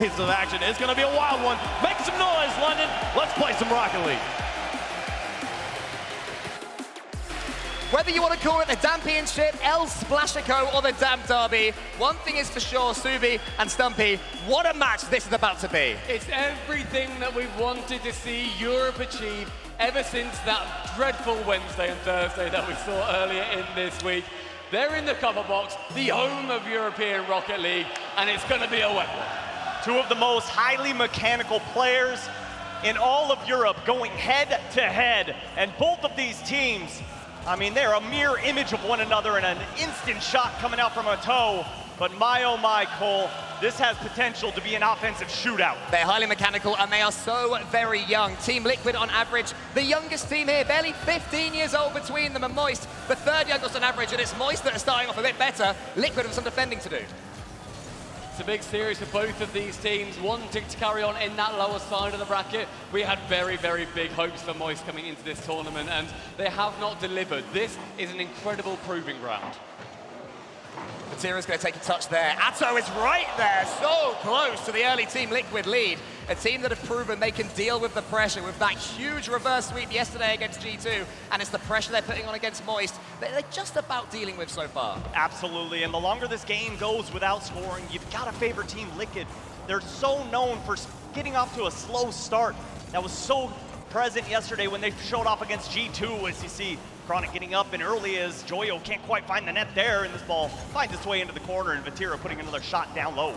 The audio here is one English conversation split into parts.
Piece of action. It's going to be a wild one. Make some noise, London. Let's play some Rocket League. Whether you want to call it the Championship, El Splashico, or the Damn Derby, one thing is for sure, Subi and Stumpy, what a match this is about to be. It's everything that we've wanted to see Europe achieve ever since that dreadful Wednesday and Thursday that we saw earlier in this week. They're in the cover box, the home of European Rocket League, and it's going to be a wet one. Two of the most highly mechanical players in all of Europe going head to head. And both of these teams, I mean, they're a mirror image of one another and an instant shot coming out from a toe. But my, oh my, Cole, this has potential to be an offensive shootout. They're highly mechanical and they are so very young. Team Liquid on average, the youngest team here, barely 15 years old between them and Moist, the third youngest on average, and it's Moist that are starting off a bit better. Liquid have some defending to do. It's a big series for both of these teams, wanting to carry on in that lower side of the bracket. We had very, very big hopes for Moist coming into this tournament, and they have not delivered. This is an incredible proving ground. Matera's going to take a touch there. Atto is right there, so close to the early Team Liquid lead. A team that have proven they can deal with the pressure with that huge reverse sweep yesterday against G2, and it's the pressure they're putting on against Moist that they're just about dealing with so far. Absolutely, and the longer this game goes without scoring, you've got to favor Team Liquid. They're so known for getting off to a slow start. That was so present yesterday when they showed off against G2, as you see Chronic getting up and early as Joyo can't quite find the net there, and this ball finds its way into the corner, and Vatira putting another shot down low.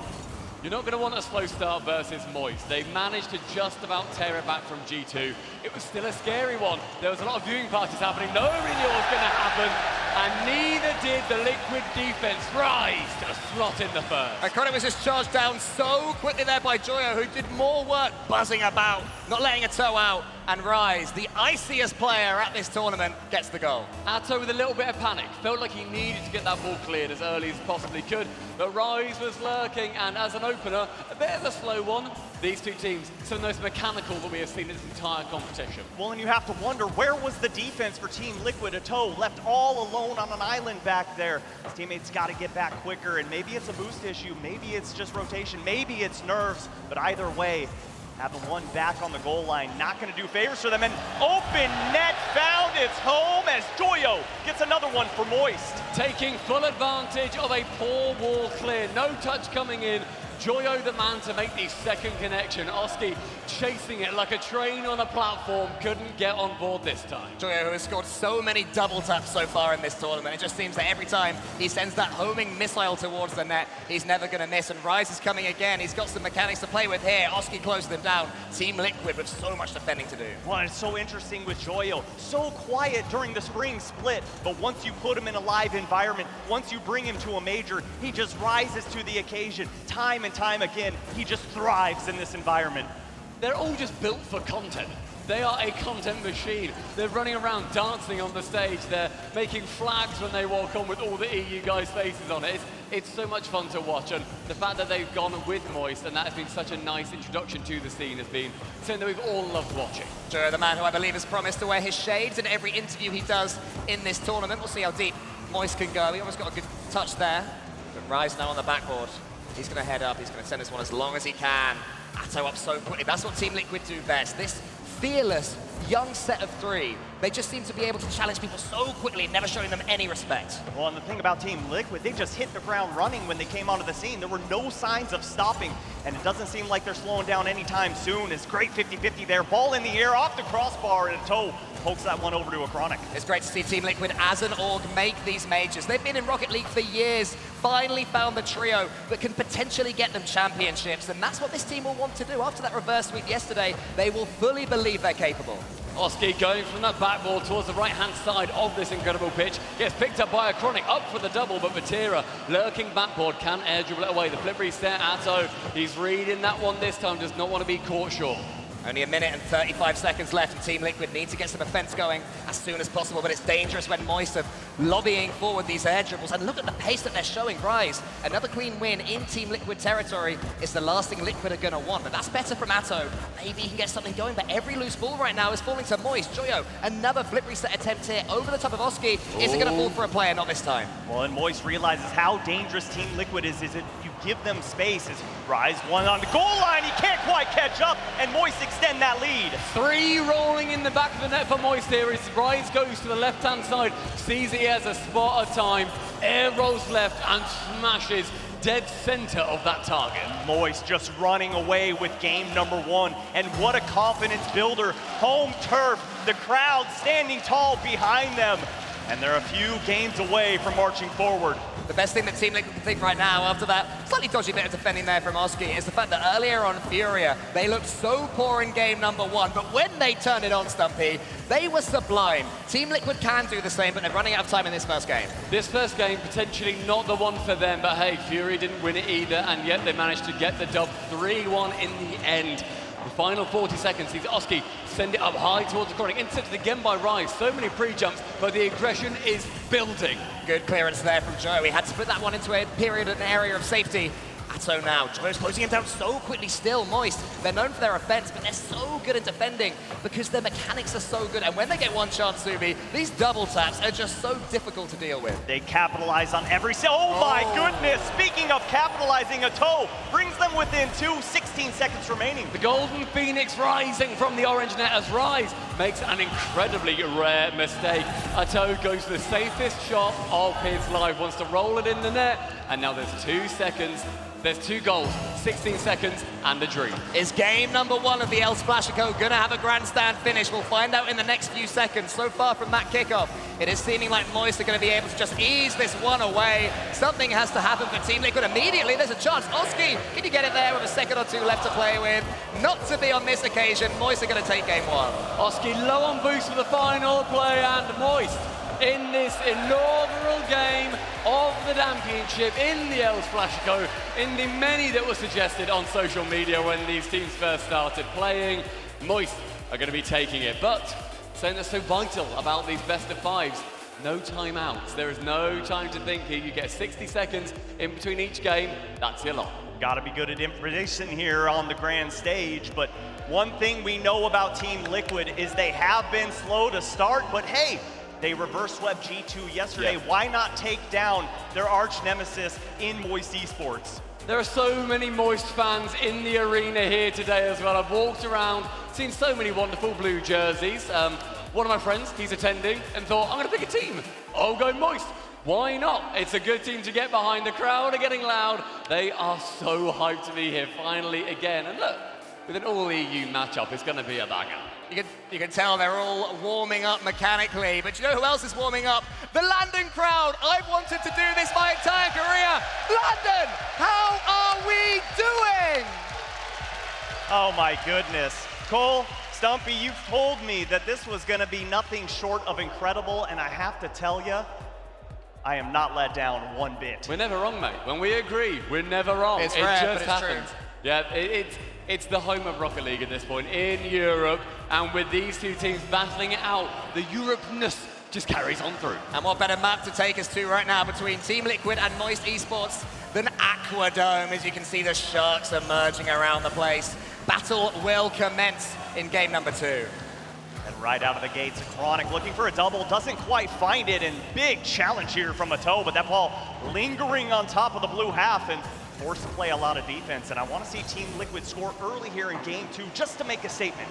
You're not going to want a slow start versus Moist. They managed to just about tear it back from G2. It was still a scary one. There was a lot of viewing parties happening. No renewal was going to happen, and neither did the Liquid defense rise to the slot in the first. And Chronic was just charged down so quickly there by Joyo, who did more work buzzing about, not letting a toe out, and Rise, the iciest player at this tournament, gets the goal. Atto with a little bit of panic. Felt like he needed to get that ball cleared as early as possibly could, but Rise was lurking, and as an opener, a bit of a slow one. These two teams, some of the most mechanical that we have seen in this entire competition. Well, and you have to wonder, where was the defense for Team Liquid? Atto left all alone on an island back there. His teammates got to get back quicker, and maybe it's a boost issue, maybe it's just rotation, maybe it's nerves, but either way, having one back on the goal line, not going to do favors for them, and open net found its home as Joyo gets another one for Moist. Taking full advantage of a poor wall clear, no touch coming in. Joyo the man to make the second connection. Oski chasing it like a train on a platform, couldn't get on board this time. Joyo, who has scored so many double taps so far in this tournament, it just seems that every time he sends that homing missile towards the net, he's never going to miss, and Rise is coming again. He's got some mechanics to play with here. Oski closes them down. Team Liquid with so much defending to do. Well, it's so interesting with Joyo. So quiet during the spring split, but once you put him in a live environment, once you bring him to a major, he just rises to the occasion. Time and time again, he just thrives in this environment. They're all just built for content. They are a content machine. They're running around dancing on the stage. They're making flags when they walk on with all the EU guys' faces on it. It's so much fun to watch, and the fact that they've gone with Moist, and that has been such a nice introduction to the scene, has been something that we've all loved watching. Joyo, the man who I believe has promised to wear his shades in every interview he does in this tournament. We'll see how deep Moist can go. He almost got a good touch there. But Rise now on the backboard. He's going to head up, he's going to send this one as long as he can. Atto up so quickly, that's what Team Liquid do best. This fearless, young set of three, they just seem to be able to challenge people so quickly, never showing them any respect. Well, and the thing about Team Liquid, they just hit the ground running when they came onto the scene. There were no signs of stopping, and it doesn't seem like they're slowing down anytime soon. It's great 50-50 there, ball in the air, off the crossbar, and Atto pokes that one over to a Chronic. It's great to see Team Liquid as an org make these majors. They've been in Rocket League for years, finally found the trio that can potentially get them championships, and that's what this team will want to do. After that reverse sweep yesterday, they will fully believe they're capable. Oski going from that backboard towards the right-hand side of this incredible pitch. Gets picked up by a Chronic, up for the double, but Vatira, lurking backboard, can air dribble it away. The flip reset, Atto, he's reading that one this time, does not want to be caught short. Only a minute and 35 seconds left, and Team Liquid need to get some offense going as soon as possible, but it's dangerous when Moist are lobbying forward these air dribbles. And look at the pace that they're showing. Rise, another clean win in Team Liquid territory is the last thing Liquid are going to want, but that's better from Atto. Maybe he can get something going, but every loose ball right now is falling to Moist. Joyo, another flip reset attempt here over the top of Oski. Is it going to fall for a player? Not this time. Well, and Moist realizes how dangerous Team Liquid is it you give them space as Rise one on the goal line, he can't quite catch up, and Moist extend that lead. 3 rolling in the back of the net for Moist here as Rise goes to the left-hand side, sees that he has a spot of time, air rolls left and smashes dead center of that target. Moist just running away with game number 1, and what a confidence builder. Home turf, the crowd standing tall behind them, and they're a few games away from marching forward. The best thing that Team Liquid can think right now after that slightly dodgy bit of defending there from Oski is the fact that earlier on Furia, they looked so poor in game number 1, but when they turned it on, Stumpy, they were sublime. Team Liquid can do the same, but they're running out of time in this first game. This first game, potentially not the one for them, but hey, Fury didn't win it either, and yet they managed to get the dub 3-1 in the end. The final 40 seconds sees Oski send it up high towards the corner, intercepted again by Rise. So many pre-jumps, but the aggression is building. Good clearance there from Joe. He had to put that one into a period, an area of safety. So now, Joe's closing him down so quickly still. Moist, they're known for their offense, but they're so good at defending because their mechanics are so good. And when they get one chance, Subi, these double taps are just so difficult to deal with. They capitalize on every oh my goodness! Speaking of capitalizing, a toe brings them within 16 seconds remaining. The Golden Phoenix rising from the orange net as Rise makes an incredibly rare mistake. Ato goes for the safest shot of his life, wants to roll it in the net, and now there's 2 seconds. There's 2 goals, 16 seconds, and the dream. Is game number 1 of the El Splashico gonna have a grandstand finish? We'll find out in the next few seconds. So far from that kickoff, it is seeming like Moist are gonna be able to just ease this one away. Something has to happen for Team Liquid immediately. There's a chance. Oski, can you get it there with a second or 2 left to play with? Not to be on this occasion. Moist are gonna take game 1. Oski low on boost for the final play, and Moist in this inaugural game of the championship in the El Splashico, in the many that were suggested on social media when these teams first started playing. Moist are going to be taking it, but something that's so vital about these best of 5s, no timeouts. There is no time to think here. You get 60 seconds in between each game, that's your lot. Got to be good at improvisation here on the grand stage, but one thing we know about Team Liquid is they have been slow to start, but hey, they reverse swept G2 yesterday. Yeah. Why not take down their arch nemesis in Moist Esports? There are so many Moist fans in the arena here today as well. I've walked around, seen so many wonderful blue jerseys. One of my friends, he's attending, and thought, I'm going to pick a team. I'll go Moist. Why not? It's a good team to get behind. The crowd are getting loud. They are so hyped to be here finally again. And look, with an all-EU matchup, it's going to be a banger. You can tell they're all warming up mechanically, but you know who else is warming up? The London crowd. I've wanted to do this my entire career. London, how are we doing? Oh my goodness. Cole, Stumpy, you've told me that this was going to be nothing short of incredible, and I have to tell you, I am not let down one bit. We're never wrong, mate. When we agree, we're never wrong. It's it rare, just but it's happens. true. Yeah, it's the home of Rocket League at this point in Europe, and with these 2 teams battling it out, the Europeness just carries on through. And what better map to take us to right now between Team Liquid and Moist Esports than Aquadome, as you can see the sharks emerging around the place. Battle will commence in game number 2. And right out of the gates, Chronic looking for a double, doesn't quite find it, and big challenge here from Ato, but that ball lingering on top of the blue half and forced to play a lot of defense. And I want to see Team Liquid score early here in game 2 just to make a statement.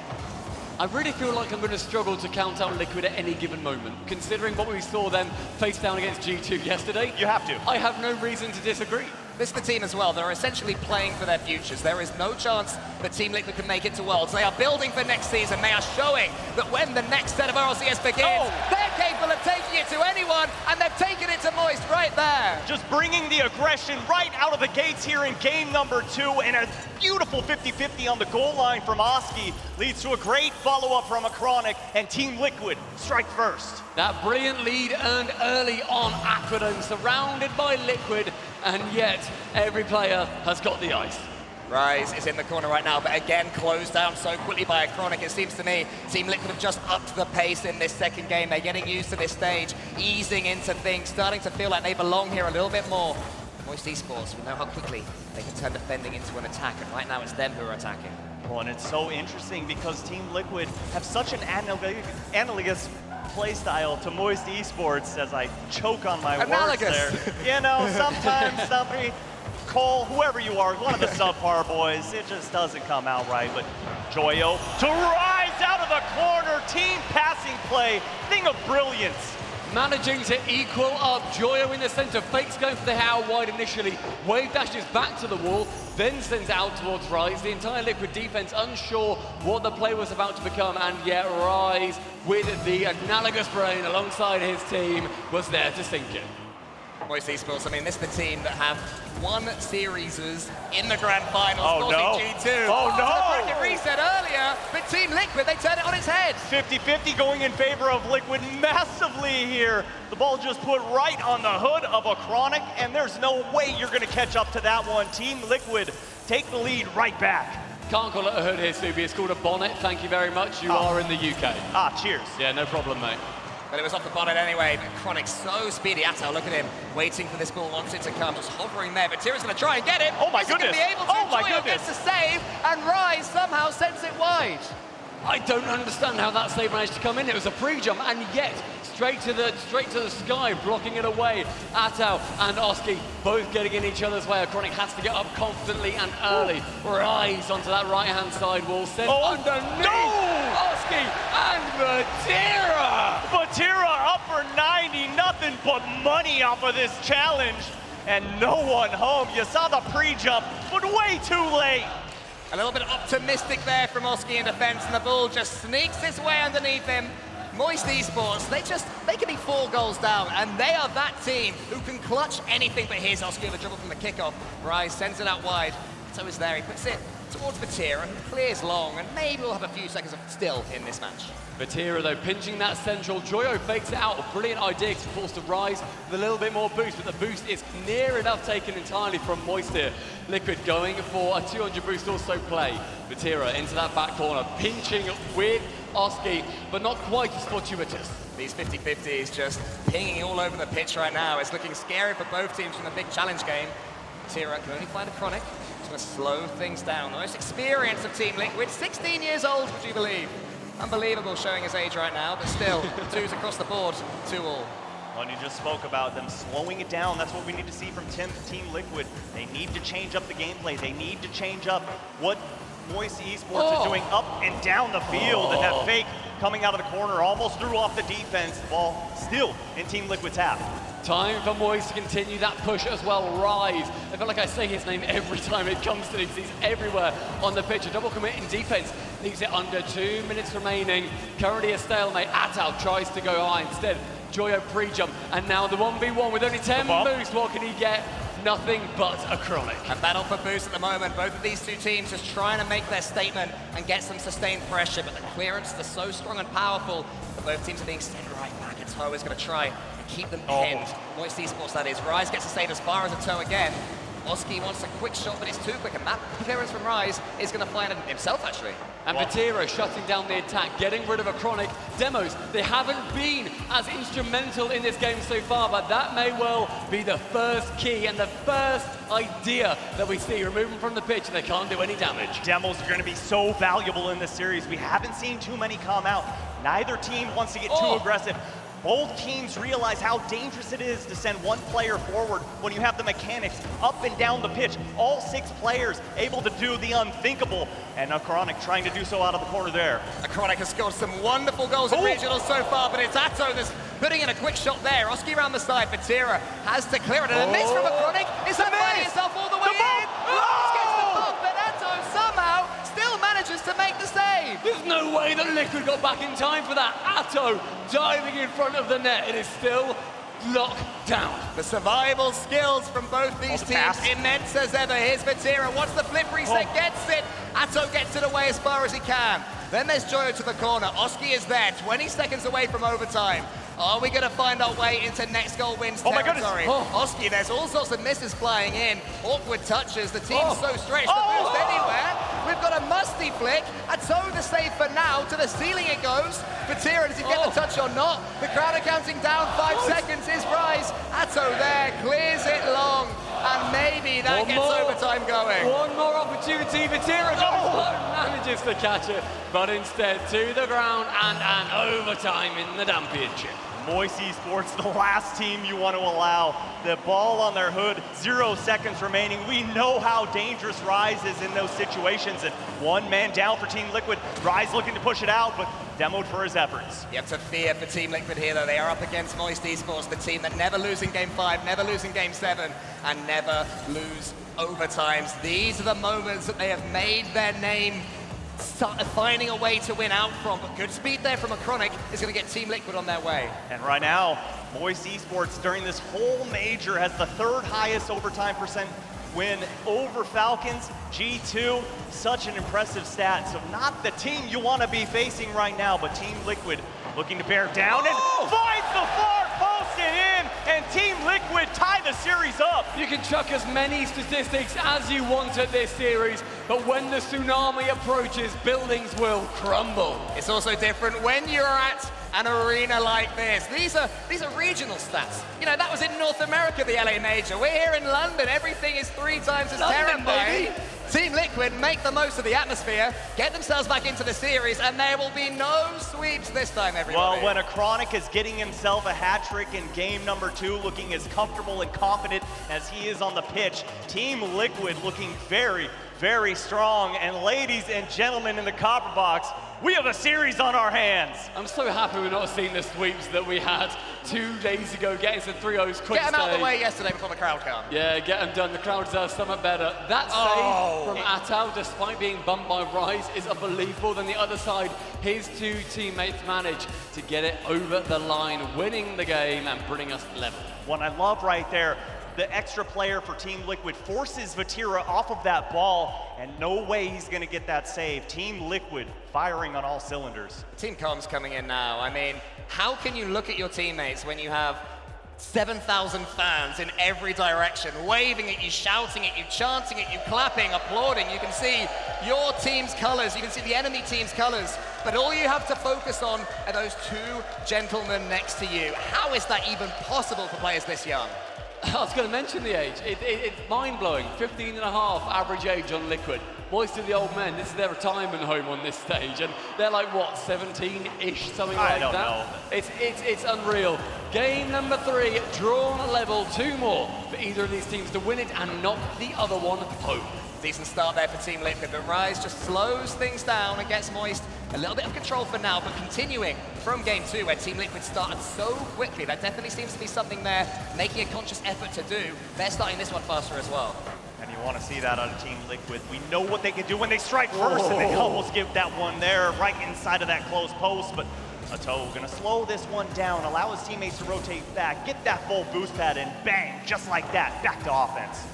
I really feel like I'm going to struggle to count out Liquid at any given moment, considering what we saw them face down against G2 yesterday. You have to. I have no reason to disagree. This is the team as well. They're essentially playing for their futures. There is no chance that Team Liquid can make it to Worlds. They are building for next season. They are showing that when the next set of RLCS begins, they're capable of taking it to anyone, and they've taken it to Moist right there. Just bringing the aggression right out of the gates here in game number 2, and a beautiful 50-50 on the goal line from Oski leads to a great follow-up from a Chronic, and Team Liquid strike first. That brilliant lead earned early on Aquadome, surrounded by Liquid, and yet every player has got the ice. Rise is in the corner right now, but again closed down so quickly by a Chronic. It seems to me Team Liquid have just upped the pace in this second game. They're getting used to this stage, easing into things, starting to feel like they belong here a little bit more. Moist Esports will know how quickly they can turn defending into an attack, and right now it's them who are attacking. Well, and it's so interesting because Team Liquid have such an analogous play style to Moist Esports, as I choke on my words there. You know, sometimes, Stumpy, Cole, whoever you are, one of the subpar boys, it just doesn't come out right. But Joyo to rise out of the corner, team passing play, thing of brilliance. Managing to equal up. Joyo in the center, fakes going for the hit out wide initially. Wave dashes back to the wall, then sends out towards Rise. The entire Liquid defense unsure what the play was about to become, and yet Rise, with the analogous brain alongside his team, was there to sink it. Moist Esports, I mean, this is the team that have won series in the grand finals, Oh, no. G2. Oh, no. The bracket reset earlier, but Team Liquid, they turn it on its head. 50-50 going in favor of Liquid massively here. The ball just put right on the hood of a Chronic, and there's no way you're gonna catch up to that one. Team Liquid take the lead right back. Can't call it a hood here, Subi. It's called a bonnet. Thank you very much. You are in the UK. Cheers. Yeah, no problem, mate. But it was off the bonnet anyway, but Chronic's so speedy. Atto, look at him, waiting for this ball, wants it to come, just hovering there. But Tira's gonna try and get it. Oh my Is he goodness. gonna be able to? Oh my Joyo goodness. gets the save, and Rise somehow sends it wide. I don't understand how that save managed to come in. It was a pre-jump, and yet straight to the sky, blocking it away. Atto and Oski both getting in each other's way. Chronic has to get up confidently and early. Rise onto that right-hand side wall, sent underneath. No! Oski and Vatira. Vatira up for 90, nothing but money off of this challenge, and no one home. You saw the pre-jump, but way too late. A little bit optimistic there from Oski in defense, and the ball just sneaks its way underneath him. Moist Esports, they can be 4 goals down, and they are that team who can clutch anything. But here's Oski with a dribble from the kickoff. Rise sends it out wide. So is there. He puts it towards Vatira, who clears long, and maybe we'll have a few seconds of still in this match. Vatira, though, pinching that central. Joyo fakes it out. A brilliant idea to force to Rise with a little bit more boost, but the boost is near enough taken entirely from Moist here. Liquid going for a 200 boost or so play. Vatira into that back corner, pinching with Oski, but not quite as fortuitous. These 50-50s just pinging all over the pitch right now. It's looking scary for both teams from the big challenge game. Vatira can only find a Chronic. Just going to slow things down. The most experienced of Team Liquid, 16 years old, would you believe? Unbelievable showing his age right now, but still, 2s across the board, 2-all. Well, you just spoke about them slowing it down. That's what we need to see from Team Liquid. They need to change up the gameplay. They need to change up what Moist Esports is doing up and down the field. And that fake coming out of the corner almost threw off the defense. Ball still in Team Liquid's half. Time for Moist to continue that push as well. Rise. I feel like I say his name every time it comes to these. He's everywhere on the pitch. A double commit in defense. Leaves it under 2 minutes remaining. Currently a stalemate. Atto tries to go high instead. Joyo pre-jump. And now the 1v1 with only 10 boost. What can he get? Nothing but a Chronic. A battle for boost at the moment. Both of these two teams just trying to make their statement and get some sustained pressure, but the clearances are so strong and powerful that both teams are being sent right back. And Toe is going to try and keep them pinned. Moist Esports, that is. Rise gets to stay as far as a Toe again. Oski wants a quick shot, but it's too quick, and that clearance from Rise is going to find it himself, actually. And Vatira shutting down the attack, getting rid of a Chronic. Demos, they haven't been as instrumental in this game so far, but that may well be the first key and the first idea that we see. Remove them from the pitch, and they can't do any damage. Demos are going to be so valuable in this series. We haven't seen too many come out. Neither team wants to get too aggressive. Both teams realize how dangerous it is to send one player forward when you have the mechanics up and down the pitch. All 6 players able to do the unthinkable, and a Chronic trying to do so out of the corner there. A Chronic has scored some wonderful goals in regionals so far, but it's Atto that's putting in a quick shot there. Oski around the side, Vatira has to clear it, and a miss from a Chronic. Is that finding itself all the way in? Rise gets the bump, but Atto somehow still manages to make the save. There's no way that Liquid got back in time for that. Atto diving in front of the net. It is still locked down. The survival skills from both these teams, immense as ever. Here's Vatira, wants the flip reset, gets it. Atto gets it away as far as he can. Then there's Joyo to the corner. Oski is there, 20 seconds away from overtime. Are we going to find our way into next goal wins territory? Oski, there's all sorts of misses flying in. Awkward touches. The team's so stretched. The boost anywhere. We've got a musty flick. Atto the save for now. To the ceiling it goes. Vatira, does he get the touch or not? The crowd are counting down. 5 seconds is Rise. Atto there, clears it long. And maybe that gets overtime going. One more opportunity. Vatira manages to catch it, but instead to the ground and an overtime in the championship. Moist Esports, the last team you want to allow. The ball on their hood, 0 seconds remaining. We know how dangerous Rise is in those situations, and 1 man down for Team Liquid. Rise looking to push it out, but demoed for his efforts. You have to fear for Team Liquid here, though. They are up against Moist Esports, the team that never lose in Game 5, never lose in Game 7, and never lose overtimes. These are the moments that they have made their name, finding a way to win out from, but good speed there from a Chronic is going to get Team Liquid on their way. And right now, Moist Esports during this whole major has the 3rd highest overtime percent win over Falcons, G2. Such an impressive stat. So not the team you want to be facing right now, but Team Liquid looking to bear down and finds the far post and in, and Team Liquid tie the series up. You can chuck as many statistics as you want at this series, but when the tsunami approaches, buildings will crumble. It's also different when you're at an arena like this. These are regional stats. You know, that was in North America, the LA Major. We're here in London. Everything is 3 times as London, terrifying. baby. Team Liquid make the most of the atmosphere, get themselves back into the series, and there will be no sweeps this time, everybody. Well, when a Chronic is getting himself a hat trick in game number 2, looking as comfortable and confident as he is on the pitch, Team Liquid looking very, very strong. And ladies and gentlemen in the copper box, we have a series on our hands. I'm so happy we're not seeing the sweeps that we had 2 days ago, getting some 3-0s quick. Get them out of the way yesterday before the crowd come. Yeah, get them done. The crowd deserves something better. That save from Atao, despite being bumped by Rise, is unbelievable. Then the other side, his 2 teammates manage to get it over the line, winning the game and bringing us level. What I love right there, the extra player for Team Liquid forces Vatira off of that ball, and no way he's going to get that save. Team Liquid firing on all cylinders. Team Com's coming in now. I mean, how can you look at your teammates when you have 7,000 fans in every direction, waving at you, shouting at you, chanting at you, clapping, applauding? You can see your team's colors, you can see the enemy team's colors, but all you have to focus on are those 2 gentlemen next to you. How is that even possible for players this young? I was going to mention the age. It's mind-blowing. 15 and a half average age on Liquid. Moist are the old men. This is their retirement home on this stage, and they're like, what, 17-ish, something like that? I don't know. It's unreal. Game number 3, drawn level, 2 more for either of these teams to win it and knock the other one home. Decent start there for Team Liquid, but Rise just slows things down and gets Moist a little bit of control for now, but continuing from Game 2, where Team Liquid started so quickly, there definitely seems to be something there, making a conscious effort to do. They're starting this one faster as well. And you want to see that on Team Liquid. We know what they can do when they strike first, and they almost give that one there right inside of that close post, but Atao gonna slow this one down, allow his teammates to rotate back, get that full boost pad, and bang, just like that, back to offense.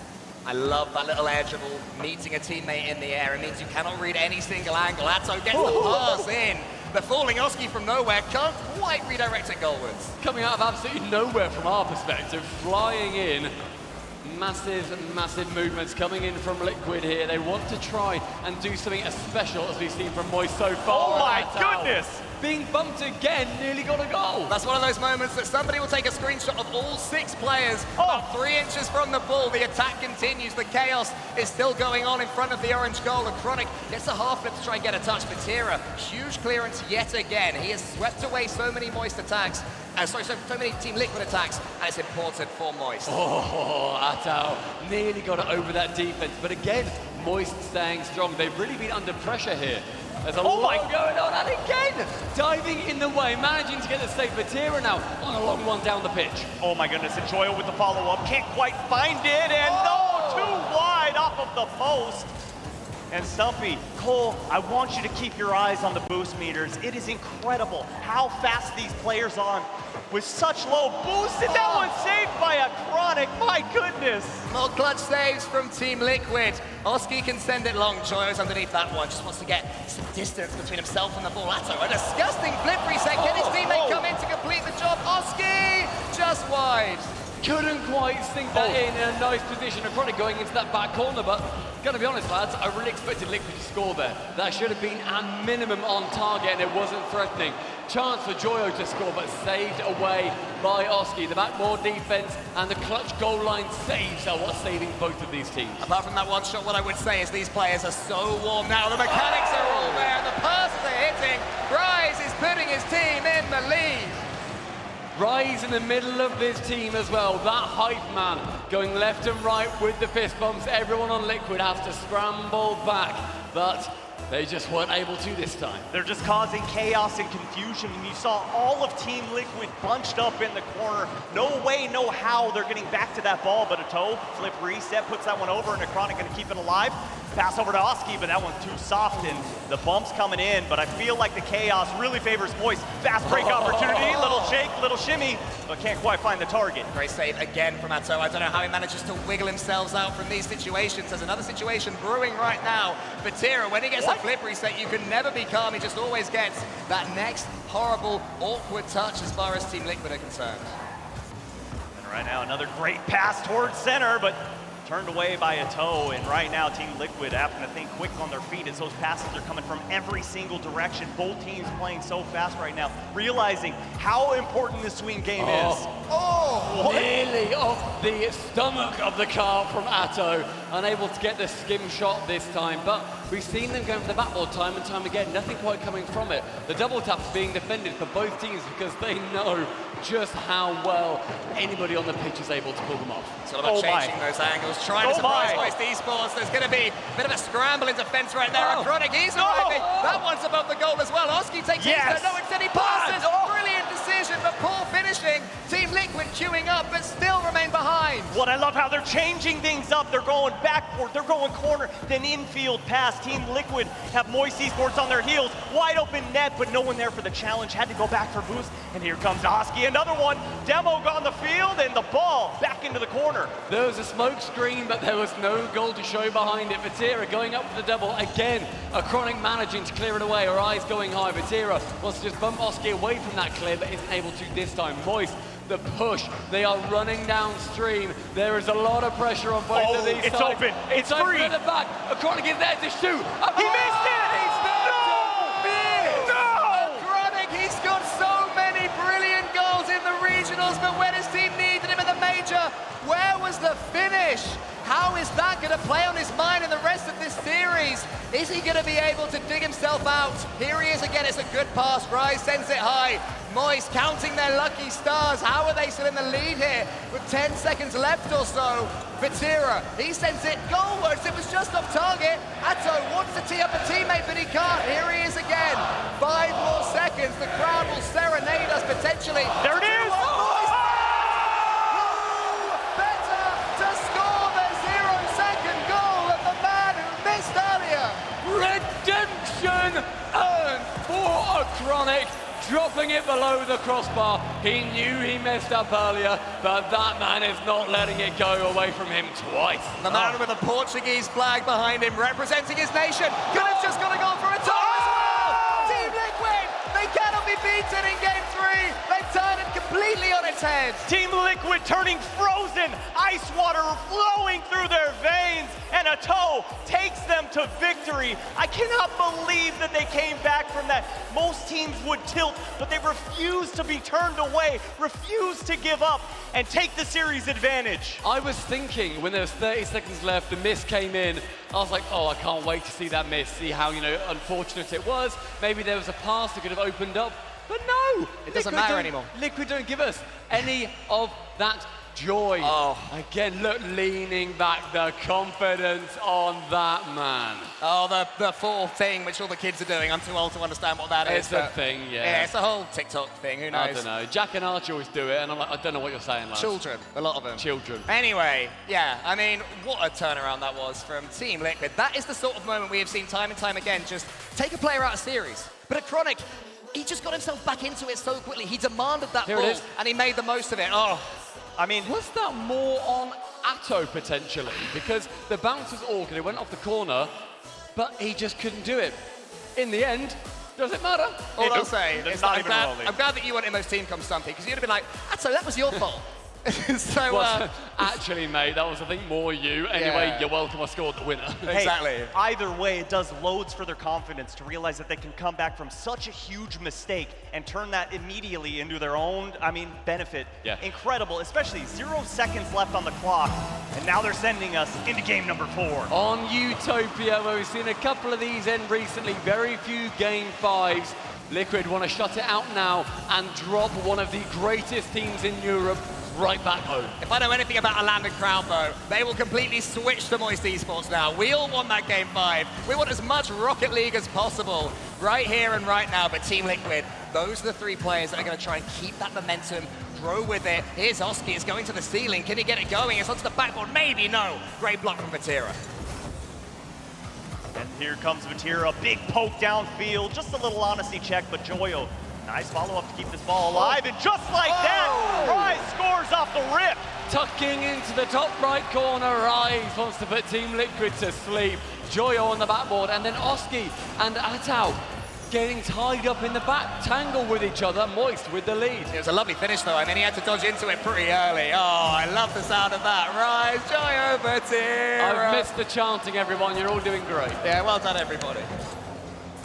I love that little air dribble, meeting a teammate in the air. It means you cannot read any single angle. Atao gets the pass in. The falling Oski from nowhere can't quite redirect it goalwards. Coming out of absolutely nowhere from our perspective, flying in. Massive, massive movements coming in from Liquid here. They want to try and do something as special as we've seen from Moist so far. Oh my goodness! Being bumped again, nearly got a goal. That's one of those moments that somebody will take a screenshot of all 6 players about 3 inches from the ball. The attack continues. The chaos is still going on in front of the orange goal. And Chronic gets a half flip to try and get a touch. Vatira, huge clearance yet again. He has swept away so many Moist attacks. So many Team Liquid attacks, and it's important for Moist. Oh, Atao nearly got it over that defense. But again, Moist staying strong. They've really been under pressure here. There's a lot going on, and again, diving in the way, managing to get the save. Vatira now on a long one down the pitch. Oh my goodness, and Joyo with the follow-up, can't quite find it, and no, too wide off of the post. And Stumpy, Cole, I want you to keep your eyes on the boost meters. It is incredible how fast these players are with such low boost, and that one's saved by a Chronic, my goodness. More clutch saves from Team Liquid. Oski can send it long. Joyo's underneath that one, just wants to get some distance between himself and the ball. Atao, a disgusting flip reset. Can his teammate come in to complete the job? Oski, just wide. Couldn't quite sink that in a nice position. A Chronic going into that back corner, but gonna be honest, lads, I really expected Liquid to score there. That should have been a minimum on target, and it wasn't threatening. Chance for Joyo to score, but saved away by Oski. The backboard defense and the clutch goal line saves are what's saving both of these teams. Apart from that one shot, what I would say is these players are so warm now. The mechanics are all there, the passes are hitting. Rise is putting his team in the lead. Rise in the middle of this team as well. That hype man going left and right with the fist bumps. Everyone on Liquid has to scramble back, but they just weren't able to this time. They're just causing chaos and confusion. And you saw all of Team Liquid bunched up in the corner. No way, no how they're getting back to that ball, but a toe, flip reset, puts that one over, and Necronic gonna keep it alive. Pass over to Oski, but that one's too soft, and the bump's coming in, but I feel like the chaos really favors Moist. Fast break opportunity, little shake, little shimmy, but can't quite find the target. Great save again from Atto. I don't know how he manages to wiggle himself out from these situations. There's another situation brewing right now. But Tira, when he gets a flip reset, you can never be calm. He just always gets that next horrible, awkward touch as far as Team Liquid are concerned. And right now, another great pass towards center, but turned away by a toe, and right now Team Liquid having to think quick on their feet as those passes are coming from every single direction. Both teams playing so fast right now, realizing how important this swing game is. Oh, nearly off the stomach of the car from Atto. Unable to get the skim shot this time, but we've seen them going for the backboard time and time again. Nothing quite coming from it. The double tap's being defended for both teams because they know just how well anybody on the pitch is able to pull them off. It's all about changing those angles, trying to surprise Moist Esports. There's going to be a bit of a scramble in defense right there. Necronic, he's arriving. That one's above the goal as well. Oski takes it. No, instead he passes. Brilliant decision, but poor finishing. Team Liquid queuing up, but still remain behind. What I love how they're changing things up. They're going backboard, they're going corner, then infield pass. Team Liquid have Moist Esports on their heels. Wide open net, but no one there for the challenge. Had to go back for boost, and here comes Oski. Another one. Demo on the field, and the ball back into the corner. There was a smoke screen, but there was no goal to show behind it. Vatira going up for the double again. Necronic managing to clear it away. Her eyes going high. Vatira wants to just bump Oski away from that clear, but isn't able to this time. Moist, the push. They are running downstream. There is a lot of pressure on both of these it's sides. open. It's open free. at the back. Necronic is there to shoot. He missed it. He's there to miss. Necronic, he's got so many brilliant goals in the regionals, but when his team needed him in the major, where was the finish? How is that going to play on his mind in the rest of this series? Is he going to be able to dig himself out? Here he is again. It's a good pass. Rise sends it high. Moist counting their lucky stars. How are they still in the lead here with 10 seconds left or so? Vatira, he sends it goalwards. It was just off target. Atto wants to tee up a teammate, but he can't. Here he is again. 5 more seconds. The crowd will serenade us potentially. There it is. Better to score the 0-second goal of the man who missed earlier. Redemption earned for Necronic. Dropping it below the crossbar. He knew he messed up earlier, but that man is not letting it go away from him twice. The man with a Portuguese flag behind him, representing his nation, could have just got a goal for a tie as well! Team Liquid, they cannot be beaten in Game 3. They've turned it completely on its head. Team Liquid turning frozen, ice water flowing through their veins, and a toe takes them to victory. I cannot believe that they came back from that. Most teams would tilt, but they refused to be turned away, refused to give up, and take the series advantage. I was thinking when there was 30 seconds left, the miss came in. I was like, oh, I can't wait to see that miss, see how, unfortunate it was. Maybe there was a pass that could have opened up, but no! It doesn't matter anymore. Liquid don't give us any of that joy. Again, look, leaning back, the confidence on that man. The full thing which all the kids are doing. I'm too old to understand what that is. It's a thing, yeah. Yeah, it's a whole TikTok thing, who knows? I don't know. Jack and Archie always do it, and I'm like, I don't know what you're saying, lads. Children, a lot of them. Children. Anyway, yeah, I mean, what a turnaround that was from Team Liquid. That is the sort of moment we have seen time and time again, just take a player out of series. But Necronic, he just got himself back into it so quickly. He demanded that ball, and he made the most of it. I mean, was that more on Atto potentially? Because the bounce was awkward, it went off the corner, but he just couldn't do it. In the end, does it matter? All I'll say is that I'm glad that you weren't in most team comp stumpy, because you'd have been like, Atto, that was your fault. Actually, mate, that was, I think, more you. Anyway, you're welcome, I scored the winner. Exactly. Either way, it does loads for their confidence to realize that they can come back from such a huge mistake and turn that immediately into their own, benefit. Yeah. Incredible, especially 0 seconds left on the clock, and now they're sending us into game number 4. On Utopia, where we've seen a couple of these end recently, very few game 5s. Liquid want to shut it out now and drop one of the greatest teams in Europe right back home. If I know anything about a landed crowd, though, they will completely switch to Moist Esports now. We all want that Game 5. We want as much Rocket League as possible right here and right now, but Team Liquid, those are the 3 players that are going to try and keep that momentum, grow with it. Here's Oski, it's going to the ceiling. Can he get it going? It's onto the backboard. Maybe, no. Great block from Vatira. And here comes Vatira, big poke downfield, just a little honesty check, but Joyo, nice follow-up to keep this ball alive, and just like that, Rise scores off the rip. Tucking into the top right corner, Rise wants to put Team Liquid to sleep. Joyo on the backboard, and then Oski and Atau getting tied up in the back, tangle with each other, Moist with the lead. It was a lovely finish, though. I mean, he had to dodge into it pretty early. Oh, I love the sound of that. Rise, Joyo, Vatira. I've missed the chanting, everyone. You're all doing great. Yeah, well done, everybody.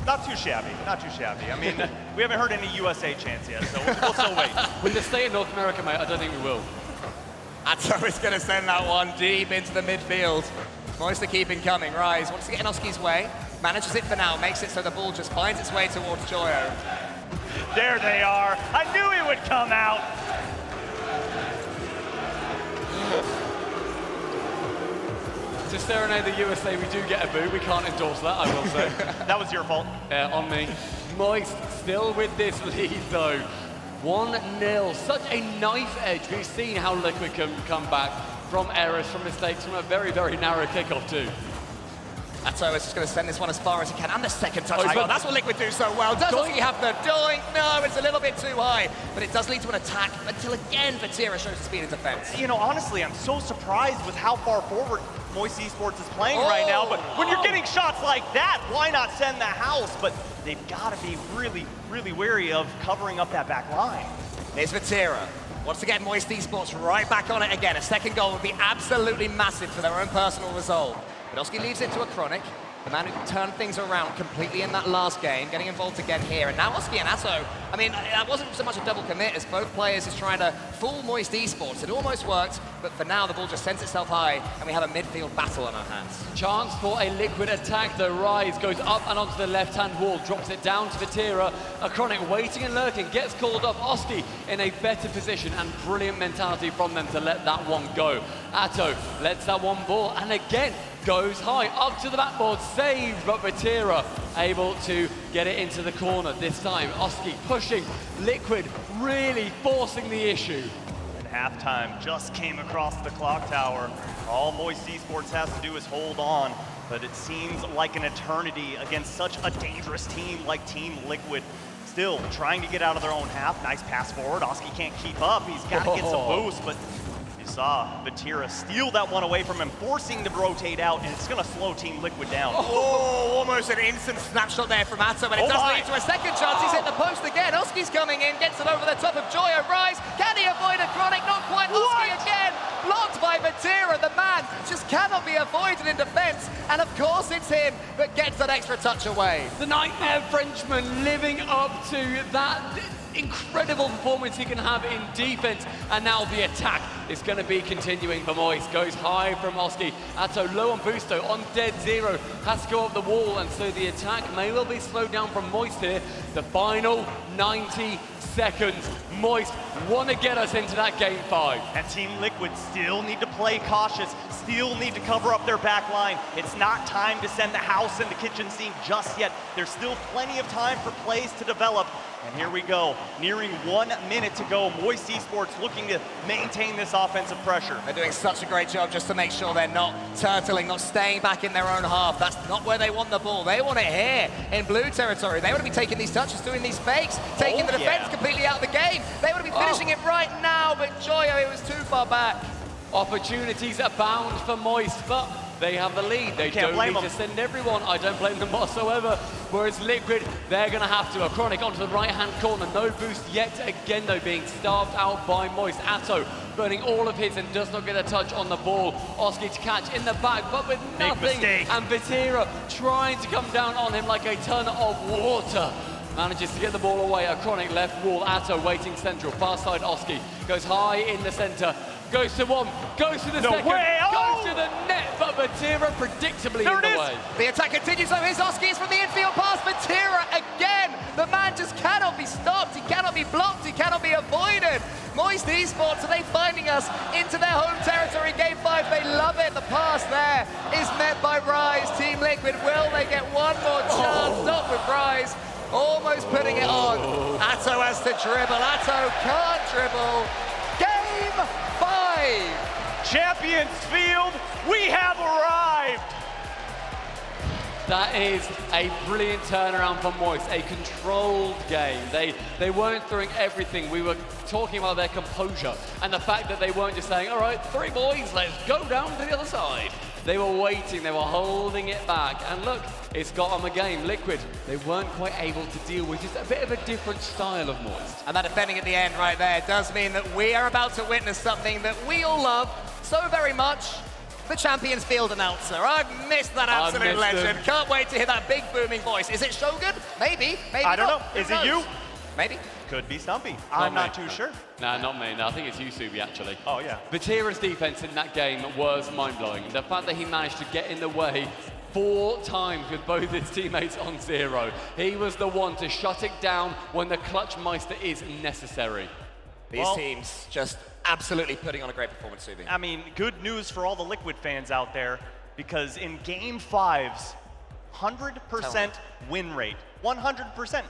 Not too shabby, not too shabby. I mean, we haven't heard any USA chants yet, so we'll still wait. With the state of North America, mate, I don't think we will. Atau is going to send that one deep into the midfield. Moist to keeping coming. Rise wants to get in Oski's way. Manages it for now, makes it so the ball just finds its way towards Joyo. There they are. I knew he would come out. To serenade the USA, we do get a boo. We can't endorse that, I will say. That was your fault. On me. Moist still with this lead, though. 1-0. Such a knife edge. We've seen how Liquid can come back from errors, from mistakes, from a very, very narrow kickoff, too. Atau is just going to send this one as far as he can. And the second touch as well. That's what Liquid do so well. Does Oski have the doink? No, it's a little bit too high. But it does lead to an attack until again Vatira shows the speed in defense. You know, honestly, I'm so surprised with how far forward Moist Esports is playing right now. But when you're getting shots like that, why not send the house? But they've got to be really, really wary of covering up that back line. There's Vatira. Wants to get Moist Esports right back on it again. A second goal would be absolutely massive for their own personal resolve. But Oski leaves it to a Chronic, the man who turned things around completely in that last game, getting involved again here. And now Oski and Atau, I mean, that wasn't so much a double commit as both players is trying to fool Moist Esports. It almost worked, but for now the ball just sends itself high, and we have a midfield battle on our hands. Chance for a Liquid attack. The Rise goes up and onto the left-hand wall, drops it down to Vatira. A Chronic waiting and lurking, gets called up. Oski in a better position, and brilliant mentality from them to let that one go. Atau lets that one ball, and again, goes high, up to the backboard, saved, but Vatira able to get it into the corner this time. Oski pushing, Liquid really forcing the issue. And halftime just came across the clock tower. All Moist Esports has to do is hold on, but it seems like an eternity against such a dangerous team like Team Liquid. Still trying to get out of their own half. Nice pass forward. Oski can't keep up. He's got to get some boost, but you saw Vatira steal that one away from him, forcing to rotate out, and it's going to slow Team Liquid down. Oh, almost an instant snapshot there from Atau, but it does lead to a second chance. He's hit the post again. Oski's coming in, gets it over the top of Joyo. Rise, can he avoid a Chronic? Not quite. Oski again, blocked by Vatira. The man just cannot be avoided in defense, and of course it's him that gets that extra touch away. The Nightmare Frenchman living up to that incredible performance he can have in defense, and now the attack is going to be continuing for Moist. Goes high from Oski. Atau low on Busto, on dead zero, has to go up the wall, and so the attack may well be slowed down from Moist here. The final 90 seconds. Moist want to get us into that Game 5. And Team Liquid still need to play cautious, still need to cover up their back line. It's not time to send the house in the kitchen sink just yet. There's still plenty of time for plays to develop. And here we go, nearing 1 minute to go. Moist Esports looking to maintain this offensive pressure. They're doing such a great job just to make sure they're not turtling, not staying back in their own half. That's not where they want the ball. They want it here in blue territory. They want to be taking these touches, doing these fakes, taking the defense completely out of the game. They want to be finishing it right now, but Joyo, it was too far back. Opportunities abound for Moist, but they have the lead. They don't need to send everyone. I don't blame them whatsoever. Whereas Liquid, they're going to have to. A Chronic onto the right-hand corner. No boost yet again, though, being starved out by Moist. Atau burning all of his and does not get a touch on the ball. Oski to catch in the back, but with nothing. And Vatira trying to come down on him like a ton of water. Manages to get the ball away. A Chronic left wall. Atau waiting central. Far side Oski. Goes high in the center. Goes to one. Goes to the second. Goes to the net. But Vatira predictably in the way. The attack continues. So here's Oski. It's from the infield pass. Vatira again. The man just Esports, are they finding us into their home territory? Game 5, they love it. The pass there is met by Rise. Team Liquid, will they get one more chance? Not with Rise. Almost putting it on. Atto has to dribble. Atto can't dribble. Game 5. Champions Field, we have arrived. That is a brilliant turnaround for Moist, a controlled game. They weren't throwing everything. We were talking about their composure and the fact that they weren't just saying, all right, 3 boys, let's go down to the other side. They were waiting, they were holding it back. And look, it's got on the game. Liquid, they weren't quite able to deal with just a bit of a different style of Moist. And that defending at the end right there does mean that we are about to witness something that we all love so very much. The Champions Field announcer. I've missed that absolute legend. Can't wait to hear that big booming voice. Is it Shogun? Maybe, maybe I don't not. know. Is it you? Maybe. Could be Stumpy. I'm not too sure. Nah, not me. No, I think it's you, Subi, actually. Oh, yeah. Vatira's defense in that game was mind-blowing. The fact that he managed to get in the way 4 times with both his teammates on 0. He was the one to shut it down when the clutch meister is necessary. These teams just absolutely putting on a great performance, Subi. I mean, good news for all the Liquid fans out there, because in Game 5's 100% win rate, 100%.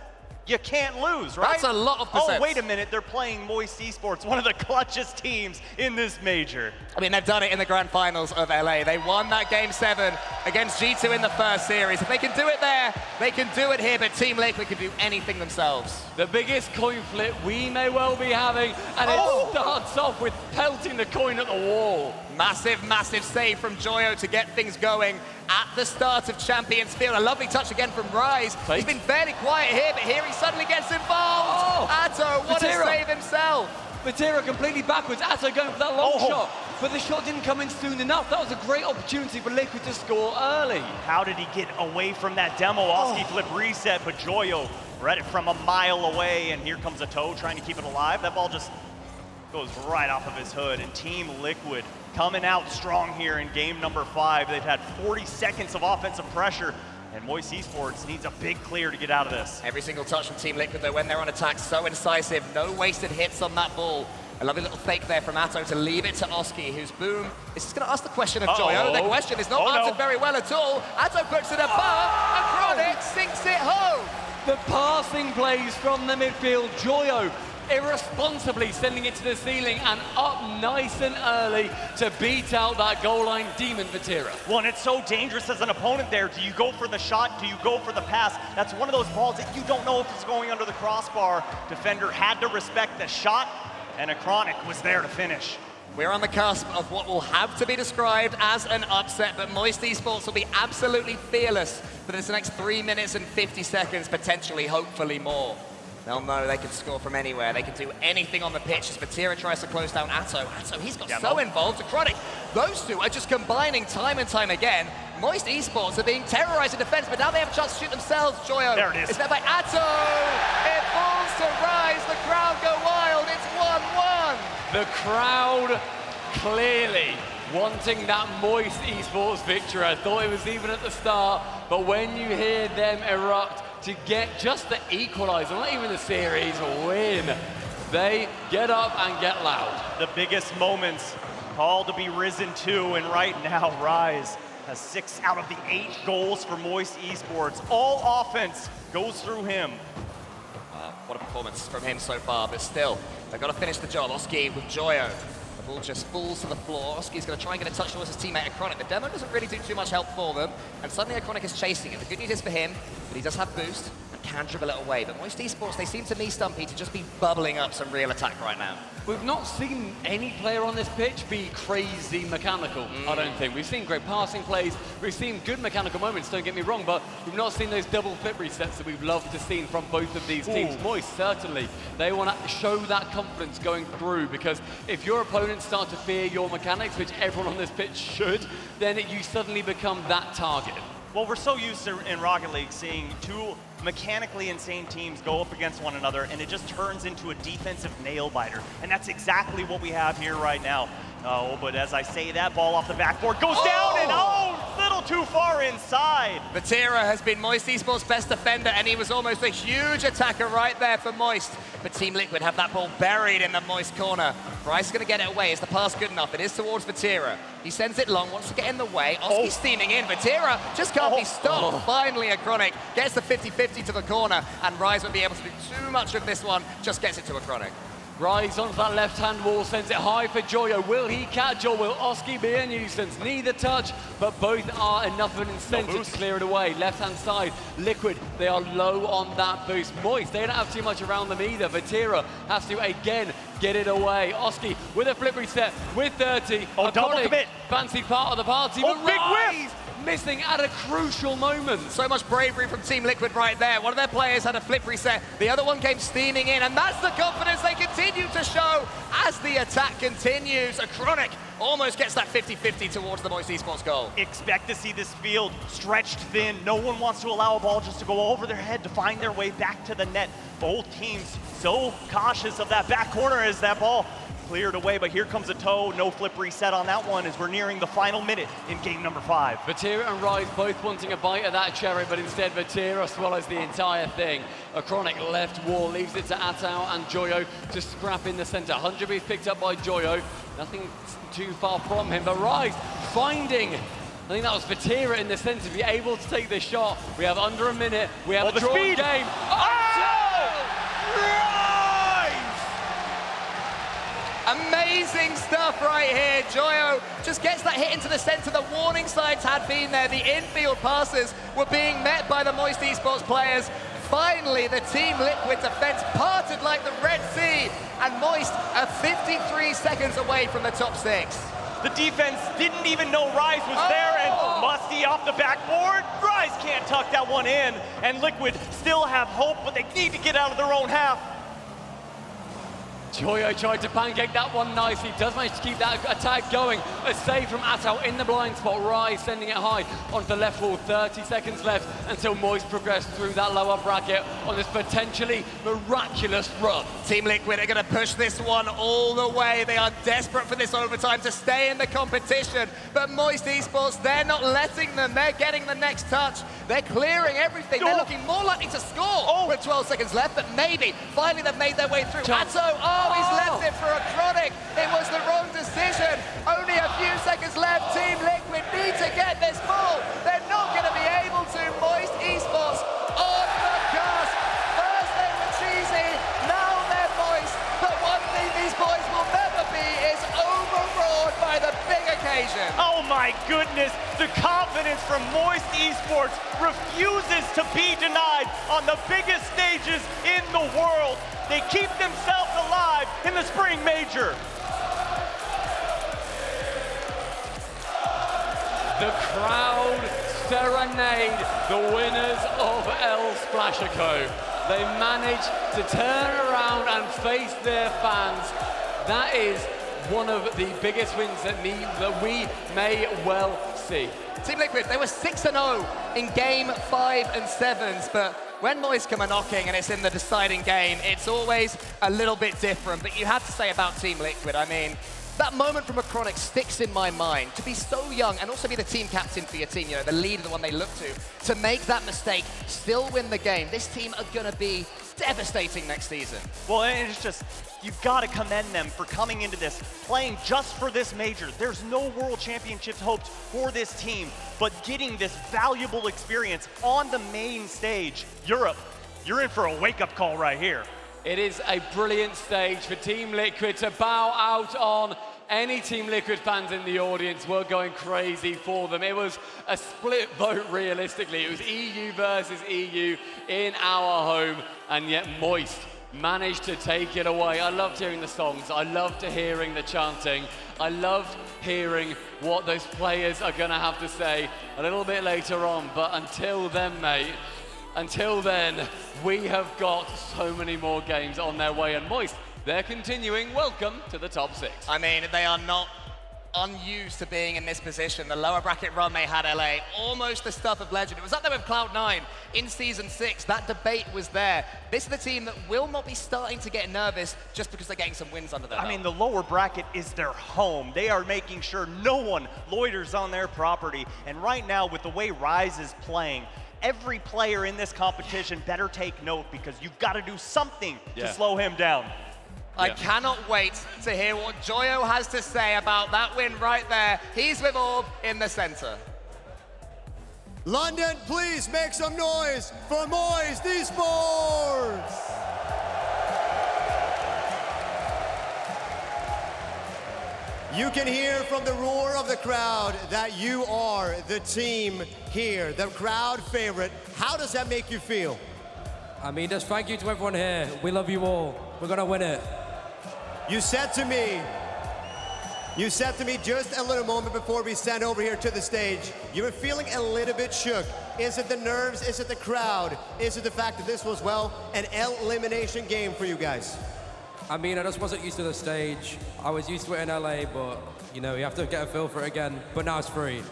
You can't lose, right? That's a lot of percents. Oh, wait a minute, they're playing Moist Esports, one of the clutchest teams in this major. I mean, they've done it in the grand finals of LA. They won that Game 7 against G2 in the first series. If they can do it there, they can do it here, but Team Liquid can do anything themselves. The biggest coin flip we may well be having, and it starts off with pelting the coin at the wall. Massive, massive save from Joyo to get things going at the start of Champions Field. A lovely touch again from Rise. He's been fairly quiet here, but here he suddenly gets involved. Atto, what a save himself. Vatira completely backwards. Atto going for that long shot, but the shot didn't come in soon enough. That was a great opportunity for Liquid to score early. How did he get away from that demo? Oski flip reset, but Joyo read it from a mile away, and here comes a toe trying to keep it alive. That ball just goes right off of his hood, and Team Liquid coming out strong here in game number 5. They've had 40 seconds of offensive pressure, and Moist Esports needs a big clear to get out of this. Every single touch from Team Liquid, though, when they're on attack, so incisive. No wasted hits on that ball. A lovely little fake there from Atto to leave it to Oski, who's boom. This is going to ask the question of Joyo. The question is not answered very well at all. Atto puts it apart, and Chronic sinks it home. The passing plays from the midfield. Joyo irresponsibly sending it to the ceiling and up nice and early to beat out that goal line demon Vatira. Well, and it's so dangerous as an opponent there. Do you go for the shot? Do you go for the pass? That's one of those balls that you don't know if it's going under the crossbar. Defender had to respect the shot, and a Chronic was there to finish. We're on the cusp of what will have to be described as an upset, but Moist Esports will be absolutely fearless for this next 3 minutes and 50 seconds, potentially, hopefully more. They'll know they can score from anywhere. They can do anything on the pitch as Vatira tries to close down Atto. Atto, he's got so involved. Chronic, those two are just combining time and time again. Moist Esports are being terrorized in defense, but now they have a chance to shoot themselves. Joyo, there it is. It's met by Atto. It falls to Rise. The crowd go wild. It's 1-1. The crowd clearly wanting that Moist Esports victory. I thought it was even at the start, but when you hear them erupt to get just the equalizer, not even the series win, they get up and get loud. The biggest moments called to be risen to, and right now Rise has 6 out of the 8 goals for Moist Esports. All offense goes through him. What a performance from him so far, but still, they've got to finish the job. Oski with Joyo. The ball just falls to the floor. Oski's going to try and get a touch towards his teammate Chronic. The demo doesn't really do too much help for them, and suddenly Chronic is chasing it. The good news is for him that he does have boost and can dribble it away, but Moist Esports, they seem to me, Stumpy, to just be bubbling up some real attack right now. We've not seen any player on this pitch be crazy mechanical, I don't think. We've seen great passing plays, we've seen good mechanical moments, don't get me wrong, but we've not seen those double flip resets that we've loved to see from both of these teams. Moist, certainly, they want to show that confidence going through, because if your opponents start to fear your mechanics, which everyone on this pitch should, then you suddenly become that target. Well, we're so used to, in Rocket League, seeing 2 mechanically insane teams go up against one another, and it just turns into a defensive nail-biter. And that's exactly what we have here right now. Oh, but as I say that, ball off the backboard goes down, and little too far inside. Vatira has been Moist Esports' best defender, and he was almost a huge attacker right there for Moist. But Team Liquid have that ball buried in the Moist corner. Bryce is going to get it away. Is the pass good enough? It is towards Vatira. He sends it long, wants to get in the way. Oski steaming in. Vatira just can't be stopped. Finally, Acronic gets the 50-50 to the corner, and Rise won't be able to do too much of this one. Just gets it to Acronic. Rise onto that left-hand wall, sends it high for Joyo. Will he catch or will Oski be a nuisance? Neither touch, but both are enough of an incentive to clear it away. Left-hand side, Liquid, they are low on that boost. Moist, they don't have too much around them either. Vatira has to, again, get it away. Oski with a flip reset with 30. Double commit. Fancy part of the party, but big Rise whiff! missing at a crucial moment. So much bravery from Team Liquid right there. One of their players had a flip reset. The other one came steaming in, and that's the confidence they continue to show as the attack continues. Acronic almost gets that 50-50 towards the Moist Esports goal. Expect to see this field stretched thin. No one wants to allow a ball just to go over their head to find their way back to the net. Both teams so cautious of that back corner as that ball cleared away, but here comes a toe. No flip reset on that one as we're nearing the final minute in game number 5. Vatira and Rise both wanting a bite of that cherry, but instead Vatira swallows the entire thing. Acronic left wall leaves it to Atao and Joyo to scrap in the center. 100 is picked up by Joyo. Nothing too far from him, but Rise finding, I think that was Vatira in the center, to be able to take this shot. We have under a minute. We have a drawn game. Amazing stuff right here. Joyo just gets that hit into the center. The warning signs had been there. The infield passes were being met by the Moist Esports players. Finally, the Team Liquid defense parted like the Red Sea, and Moist are 53 seconds away from the top 6. The defense didn't even know Rise was there, and Musty off the backboard. Rise can't tuck that one in, and Liquid still have hope, but they need to get out of their own half. Joyo tried to pancake that one nicely, does manage to keep that attack going. A save from Atao in the blind spot. Rise sending it high onto the left wall. 30 seconds left until Moist progress through that lower bracket on this potentially miraculous run. Team Liquid are going to push this one all the way. They are desperate for this overtime to stay in the competition, but Moist Esports, they're not letting them. They're getting the next touch. They're clearing everything. They're looking more likely to score with 12 seconds left, but maybe finally they've made their way through. Atao, he's left it for Acronic. It was the wrong decision. Only a few seconds left. Team Liquid need to get this ball. They're not going to be able to. Moist Esports on the cusp. First they were cheesy, now they're Moist. But one thing these boys will never be is overawed by the big occasion. Oh my goodness, the confidence from Moist Esports refuses to be denied on the biggest stages in the world. They keep themselves alive in the spring major. The crowd serenade the winners of El Splashico. They manage to turn around and face their fans. That is one of the biggest wins that we may well see. Team Liquid, they were 6-0 in game 5 and 7s, but when Moist come a-knocking and it's in the deciding game, it's always a little bit different. But you have to say about Team Liquid, I mean, that moment from Acronic sticks in my mind. To be so young and also be the team captain for your team, you know, the leader, the one they look to make that mistake, still win the game. This team are going to be devastating next season. Well, and it's just, you've got to commend them for coming into this, playing just for this major. There's no World Championships hopes for this team, but getting this valuable experience on the main stage. Europe, you're in for a wake-up call right here. It is a brilliant stage for Team Liquid to bow out on. Any Team Liquid fans in the audience were going crazy for them. It was a split vote realistically. It was EU versus EU in our home, and yet Moist managed to take it away. I loved hearing the songs. I loved hearing the chanting. I loved hearing what those players are going to have to say a little bit later on. But until then, mate, until then, we have got so many more games on their way. And Moist, they're continuing. Welcome to the top 6. I mean, they are not unused to being in this position. The lower bracket run they had, LA, almost the stuff of legend. It was up there with Cloud9 in Season 6. That debate was there. This is the team that will not be starting to get nervous just because they're getting some wins under their belt. I mean, the lower bracket is their home. They are making sure no one loiters on their property. And right now, with the way Rise is playing, every player in this competition better take note, because you've got to do something to slow him down. I cannot wait to hear what Joyo has to say about that win right there. He's with Orb in the center. London, please make some noise for Moist Esports! You can hear from the roar of the crowd that you are the team here, the crowd favorite. How does that make you feel? I mean, just thank you to everyone here. We love you all. We're gonna win it. You said to me just a little moment before we stand over here to the stage, you were feeling a little bit shook. Is it the nerves? Is it the crowd? Is it the fact that this was, well, an elimination game for you guys? I mean, I just wasn't used to the stage. I was used to it in LA, but, you know, you have to get a feel for it again. But now it's free.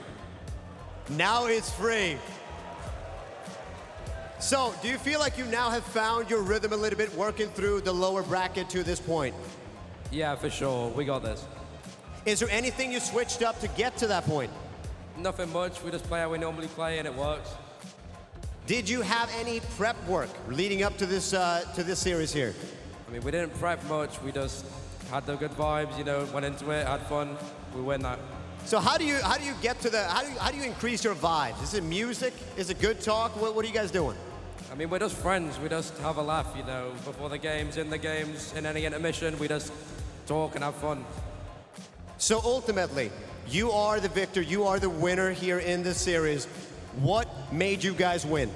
Now it's free. So, do you feel like you now have found your rhythm a little bit working through the lower bracket to this point? Yeah, for sure. We got this. Is there anything you switched up to get to that point? Nothing much. We just play how we normally play, and it works. Did you have any prep work leading up to this series here? I mean, we didn't prep much. We just had the good vibes, you know, went into it, had fun. We win that. So how do you get to the, how do you increase your vibes? Is it music? Is it good talk? What are you guys doing? I mean, we're just friends. We just have a laugh, you know, before the games, in any intermission, we just talk and have fun. So ultimately, you are the victor, you are the winner here in this series. What made you guys win?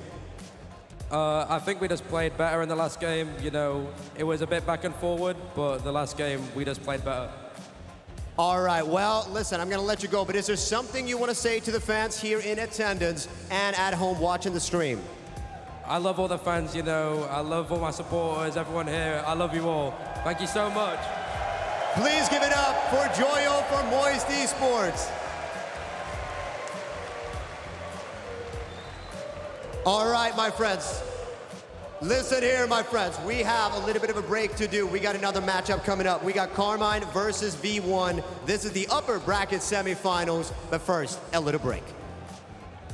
I think we just played better in the last game. You know, it was a bit back and forward, but the last game, we just played better. All right, well, listen, I'm gonna let you go, but is there something you wanna say to the fans here in attendance and at home watching the stream? I love all the fans, you know. I love all my supporters, everyone here. I love you all. Thank you so much. Please give it up for Joyo for Moist Esports. All right, my friends. Listen here, my friends. We have a little bit of a break to do. We got another matchup coming up. We got Carmine versus V1. This is the upper bracket semifinals, but first, a little break.